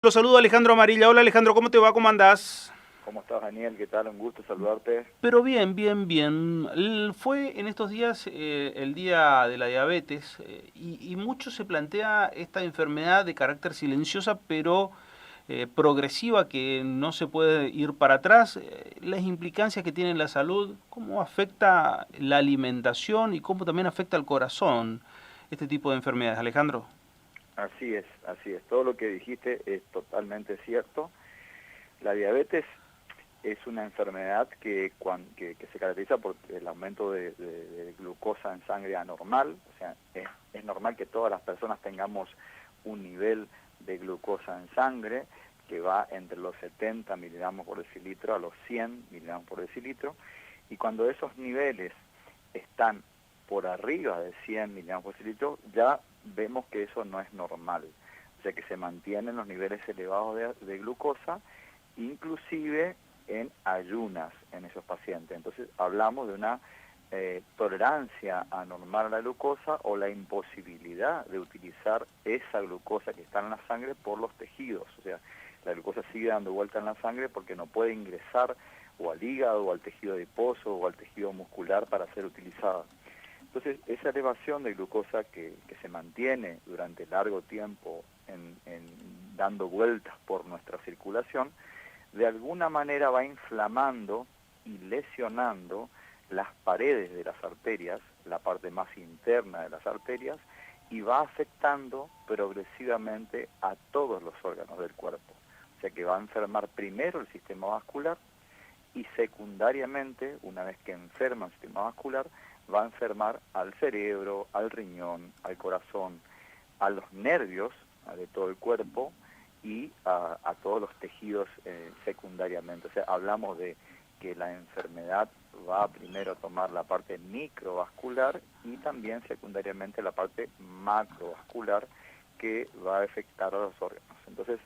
Lo saludo Alejandro Amarilla. Hola Alejandro, ¿cómo te va? ¿Cómo andás? ¿Cómo estás, Daniel? ¿Qué tal? Un gusto saludarte. Pero bien, bien, bien. Fue en estos días el día de la diabetes y mucho se plantea esta enfermedad de carácter silenciosa pero progresiva que no se puede ir para atrás. Las implicancias que tiene en la salud, cómo afecta la alimentación y cómo también afecta al corazón este tipo de enfermedades. Alejandro. Así es, así es. Todo lo que dijiste es totalmente cierto. La diabetes es una enfermedad que se caracteriza por el aumento de glucosa en sangre anormal. O sea, es normal que todas las personas tengamos un nivel de glucosa en sangre que va entre los 70 miligramos por decilitro a los 100 miligramos por decilitro. Y cuando esos niveles están por arriba de 100 miligramos por decilitro, ya vemos que eso no es normal. O sea que se mantienen los niveles elevados de glucosa, inclusive en ayunas en esos pacientes. Entonces hablamos de una tolerancia anormal a la glucosa o la imposibilidad de utilizar esa glucosa que está en la sangre por los tejidos. O sea, la glucosa sigue dando vuelta en la sangre porque no puede ingresar o al hígado o al tejido adiposo o al tejido muscular para ser utilizada. Entonces, esa elevación de glucosa que se mantiene durante largo tiempo dando vueltas por nuestra circulación, de alguna manera va inflamando y lesionando las paredes de las arterias, la parte más interna de las arterias, y va afectando progresivamente a todos los órganos del cuerpo. O sea que va a enfermar primero el sistema vascular y secundariamente, una vez que enferma el sistema vascular, va a enfermar al cerebro, al riñón, al corazón, a los nervios de todo el cuerpo y a todos los tejidos secundariamente. O sea, hablamos de que la enfermedad va primero a tomar la parte microvascular y también secundariamente la parte macrovascular que va a afectar a los órganos. Entonces,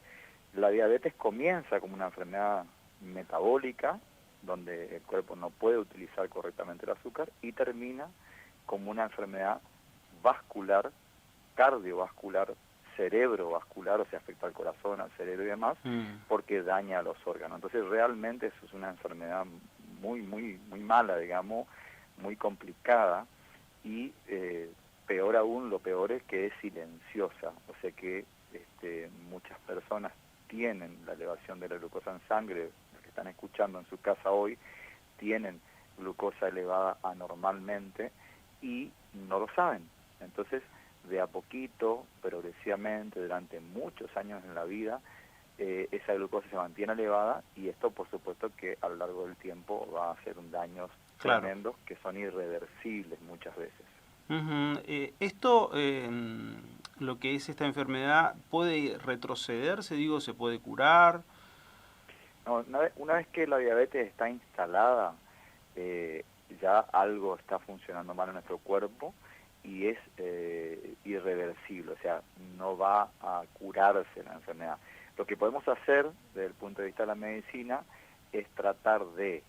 la diabetes comienza como una enfermedad metabólica, donde el cuerpo no puede utilizar correctamente el azúcar, y termina como una enfermedad vascular, cardiovascular, cerebrovascular, o sea, afecta al corazón, al cerebro y demás, porque daña a los órganos. Entonces, realmente eso es una enfermedad muy, muy, muy mala, digamos, muy complicada, y peor aún, lo peor es que es silenciosa, o sea que muchas personas tienen la elevación de la glucosa en sangre, los que están escuchando en su casa hoy, tienen glucosa elevada anormalmente y no lo saben. Entonces, de a poquito, progresivamente, durante muchos años en la vida, esa glucosa se mantiene elevada y esto, por supuesto, que a lo largo del tiempo va a hacer daños Claro. tremendos que son irreversibles muchas veces. Esto, lo que es esta enfermedad, ¿puede retrocederse? Digo, ¿se puede curar? No, una vez que la diabetes está instalada, eh, ya algo está funcionando mal en nuestro cuerpo y es irreversible, o sea, no va a curarse la enfermedad. Lo que podemos hacer desde el punto de vista de la medicina es tratar de,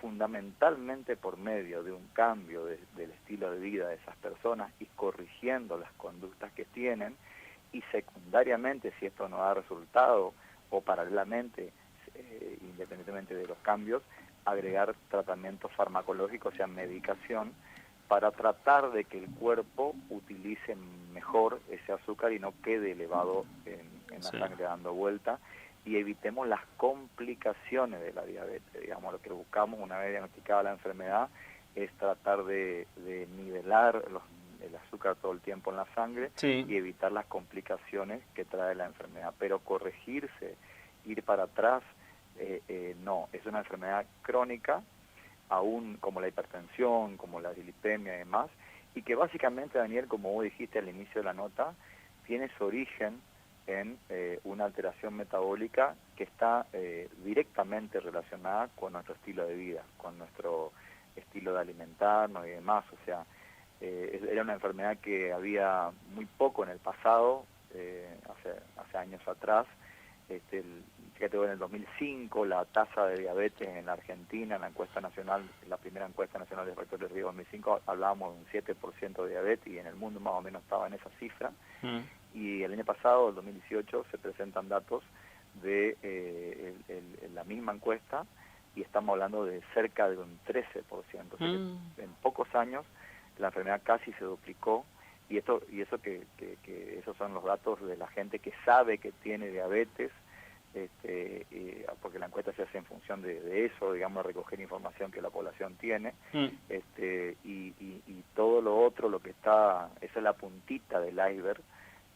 fundamentalmente por medio de un cambio del estilo de vida de esas personas y corrigiendo las conductas que tienen, y secundariamente, si esto no da resultado, o paralelamente, independientemente de los cambios, agregar tratamientos farmacológicos, o sea, medicación, para tratar de que el cuerpo utilice mejor ese azúcar y no quede elevado en la Sí. sangre dando vuelta, y evitemos las complicaciones de la diabetes. Digamos, lo que buscamos una vez diagnosticada la enfermedad es tratar de nivelar el azúcar todo el tiempo en la sangre Sí. y evitar las complicaciones que trae la enfermedad. Pero corregirse, ir para atrás, no, es una enfermedad crónica, aún como la hipertensión, como la dislipemia y demás, y que básicamente, Daniel, como vos dijiste al inicio de la nota, tiene su origen en una alteración metabólica que está directamente relacionada con nuestro estilo de vida, con nuestro estilo de alimentarnos y demás. O sea, era una enfermedad que había muy poco en el pasado, hace años atrás, Fíjate, en el 2005 la tasa de diabetes en la Argentina, en la encuesta nacional, la primera encuesta nacional de factores de riesgo 2005, hablábamos de un 7% de diabetes y en el mundo más o menos estaba en esa cifra. Y el año pasado, el 2018, se presentan datos de la misma encuesta y estamos hablando de cerca de un 13%. O sea que en pocos años la enfermedad casi se duplicó. Y eso que esos son los datos de la gente que sabe que tiene diabetes, porque la encuesta se hace en función de eso, digamos, recoger información que la población tiene, y todo lo otro, lo que está, esa es la puntita del iceberg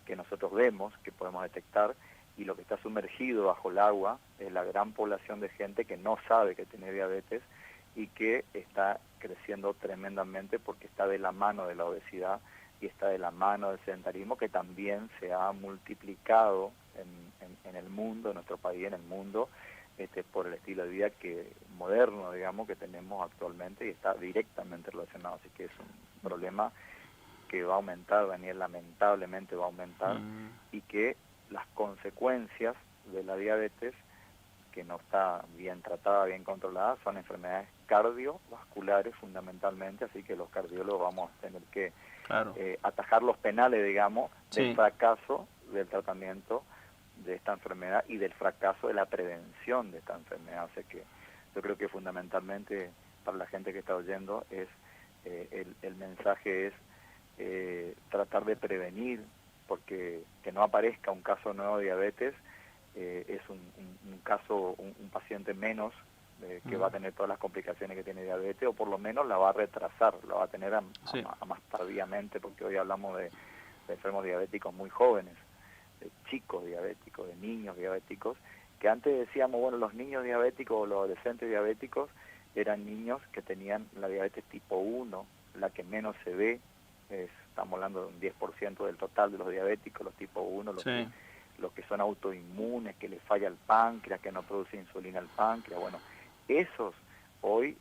que nosotros vemos, que podemos detectar, y lo que está sumergido bajo el agua es la gran población de gente que no sabe que tiene diabetes y que está creciendo tremendamente porque está de la mano de la obesidad y está de la mano del sedentarismo, que también se ha multiplicado en el mundo, en nuestro país, en el mundo, por el estilo de vida moderno, digamos, que tenemos actualmente y está directamente relacionado. Así que es un problema que va a aumentar, Daniel, lamentablemente va a aumentar, y que las consecuencias de la diabetes, que no está bien tratada, bien controlada, son enfermedades cardiovasculares fundamentalmente, así que los cardiólogos vamos a tener que atajar los penales, digamos, del fracaso del tratamiento de esta enfermedad y del fracaso de la prevención de esta enfermedad. O sea que yo creo que fundamentalmente para la gente que está oyendo es el mensaje es tratar de prevenir, porque que no aparezca un caso nuevo de diabetes es un caso, un paciente menos que va a tener todas las complicaciones que tiene diabetes, o por lo menos la va a retrasar, la va a tener a más tardíamente, porque hoy hablamos de enfermos diabéticos muy jóvenes, de chicos diabéticos, de niños diabéticos, que antes decíamos, bueno, los niños diabéticos o los adolescentes diabéticos eran niños que tenían la diabetes tipo 1, la que menos se ve, estamos hablando de un 10% del total de los diabéticos, los tipo 1, los que son autoinmunes, que les falla el páncreas, que no produce insulina el páncreas. Bueno, esos hoy,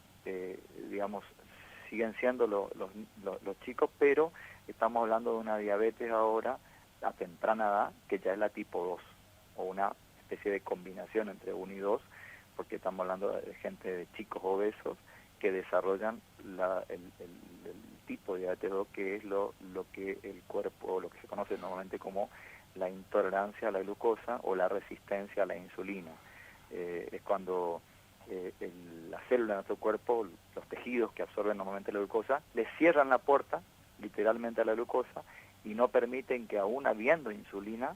digamos, siguen siendo los chicos, pero estamos hablando de una diabetes ahora a temprana edad, que ya es la tipo 2, o una especie de combinación entre 1 y 2, porque estamos hablando de gente, de chicos obesos, que desarrollan el tipo de diabetes 2, que es lo que el cuerpo, lo que se conoce normalmente como la intolerancia a la glucosa o la resistencia a la insulina. Es cuando las células de nuestro cuerpo, los tejidos que absorben normalmente la glucosa, le cierran la puerta literalmente a la glucosa y no permiten que, aún habiendo insulina,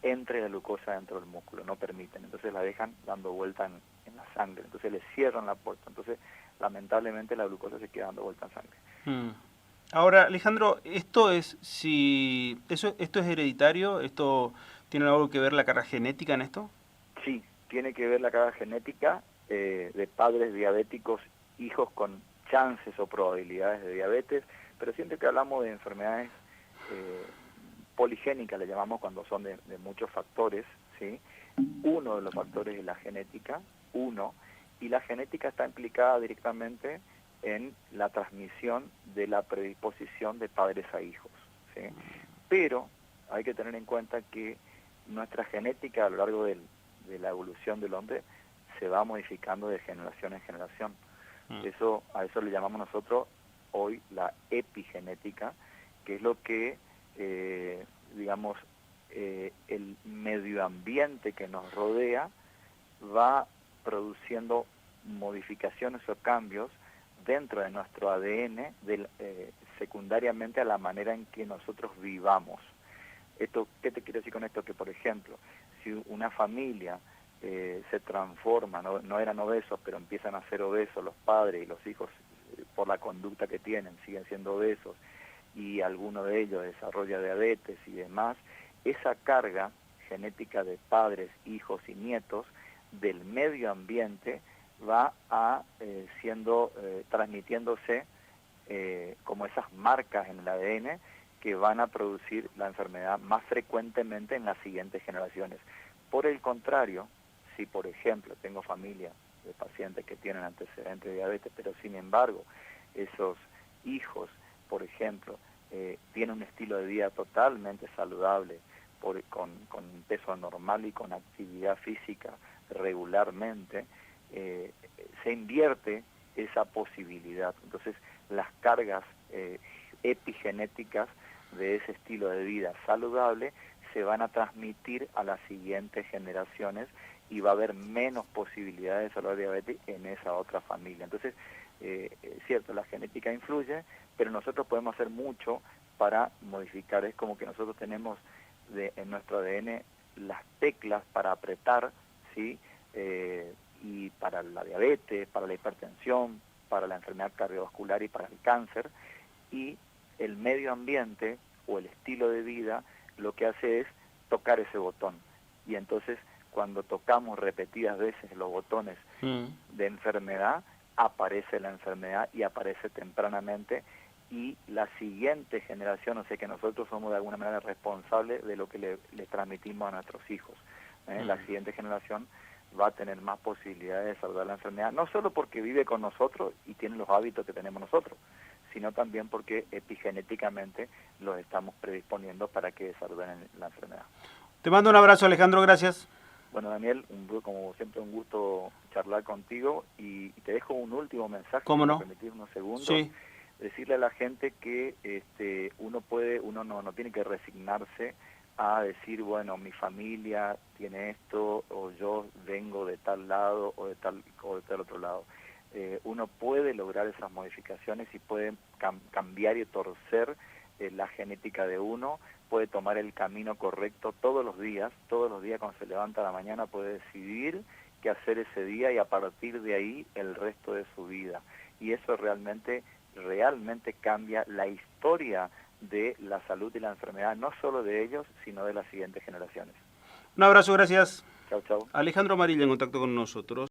entre la glucosa dentro del músculo, no permiten. Entonces la dejan dando vuelta en la sangre, entonces le cierran la puerta. Entonces, lamentablemente, la glucosa se queda dando vuelta en sangre. Ahora, Alejandro, esto es hereditario, ¿esto tiene algo que ver la carga genética en esto? Sí, tiene que ver la carga genética de padres diabéticos, hijos con chances o probabilidades de diabetes, pero siempre que hablamos de enfermedades poligénicas, le llamamos cuando son de muchos factores, ¿sí? Uno de los factores es la genética, y la genética está implicada directamente en la transmisión de la predisposición de padres a hijos, ¿sí? Pero hay que tener en cuenta que nuestra genética a lo largo de la evolución del hombre se va modificando de generación en generación. A eso le llamamos nosotros hoy la epigenética, que es lo que, digamos, el medio ambiente que nos rodea va produciendo modificaciones o cambios dentro de nuestro ADN, secundariamente a la manera en que nosotros vivamos. ¿Qué te quiero decir con esto? Que, por ejemplo, si una familia se transforma, no eran obesos, pero empiezan a ser obesos los padres y los hijos, por la conducta que tienen, siguen siendo obesos, y alguno de ellos desarrolla diabetes y demás, esa carga genética de padres, hijos y nietos del medio ambiente va transmitiéndose como esas marcas en el ADN que van a producir la enfermedad más frecuentemente en las siguientes generaciones. Por el contrario, si por ejemplo tengo familia de pacientes que tienen antecedentes de diabetes, pero sin embargo esos hijos, por ejemplo, tienen un estilo de vida totalmente saludable, con peso normal y con actividad física regularmente, se invierte esa posibilidad. Entonces, las cargas epigenéticas de ese estilo de vida saludable se van a transmitir a las siguientes generaciones y va a haber menos posibilidades de desarrollar diabetes en esa otra familia. Entonces, es cierto, la genética influye, pero nosotros podemos hacer mucho para modificar. Es como que nosotros tenemos en nuestro ADN las teclas para apretar, ¿sí? Y para la diabetes, para la hipertensión, para la enfermedad cardiovascular y para el cáncer, y el medio ambiente o el estilo de vida lo que hace es tocar ese botón. Y entonces, cuando tocamos repetidas veces los botones de enfermedad, aparece la enfermedad y aparece tempranamente, y la siguiente generación, o sea que nosotros somos de alguna manera responsables de lo que le transmitimos a nuestros hijos. La siguiente generación va a tener más posibilidades de desarrollar la enfermedad, no solo porque vive con nosotros y tiene los hábitos que tenemos nosotros, sino también porque epigenéticamente los estamos predisponiendo para que desarrollen la enfermedad. Te mando un abrazo, Alejandro, gracias. Bueno, Daniel, como siempre un gusto charlar contigo, y te dejo un último mensaje. ¿Cómo no? Si me permitís unos segundos. Sí. Decirle a la gente que uno no tiene que resignarse a decir, bueno, mi familia tiene esto, o yo vengo de tal lado o de tal otro lado. Uno puede lograr esas modificaciones y puede cambiar y torcer la genética de uno, puede tomar el camino correcto todos los días cuando se levanta a la mañana puede decidir qué hacer ese día, y a partir de ahí el resto de su vida. Y eso realmente cambia la historia de la salud y la enfermedad, no solo de ellos, sino de las siguientes generaciones. Un abrazo, gracias. Chau, chau. Alejandro Amarilla en contacto con nosotros.